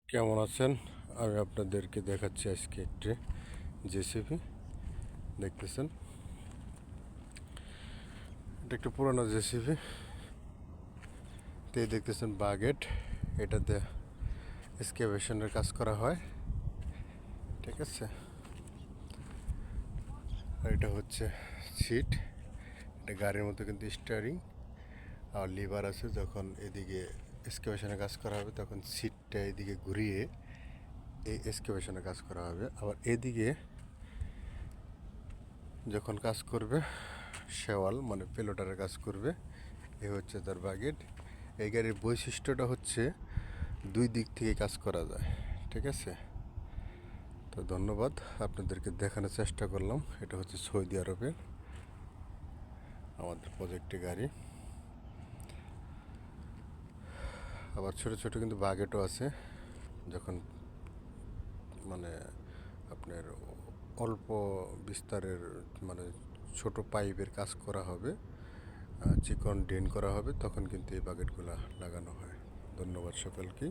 কেমন আছেন? আমি আপনাদেরকে দেখাচ্ছি আজকে একটি জেসিবি। দেখতেছেন, এটা একটু পুরোনো জেসিবি। তো এই দেখতেছেন বাগেট, এটাতে এক্সকাভেশনের কাজ করা হয়, ঠিক আছে। আর এটা হচ্ছে সিট, এটা গাড়ির মতো কিন্তু স্টিয়ারিং আর লিভার আছে। যখন এদিকে এক্সকাভেশনের কাজ করা হবে তখন সিটটা এদিকে ঘুরিয়ে এই এক্সকাভেশনের কাজ করা হবে। আবার এদিকে যখন কাজ করবে শেওয়াল মানে পেলোটারের কাজ করবে, এ হচ্ছে তার বাগেট। এই গাড়ির বৈশিষ্ট্যটা হচ্ছে দুই দিক থেকে কাজ করা যায়, ঠিক আছে। তো ধন্যবাদ, আপনাদেরকে দেখানোর চেষ্টা করলাম। এটা হচ্ছে সৌদি আরবের আমাদের প্রজেক্টে গাড়ি। আবার ছোট ছোট কিন্তু বাগেটও আছে, যখন মানে আপনার অল্প বিস্তারের মানে ছোট পাইপের কাজ করা হবে, চিকন ড্রেন করা হবে, তখন কিন্তু এই বাকেটগুলো লাগানো হয়। ধন্যবাদ সকলকে।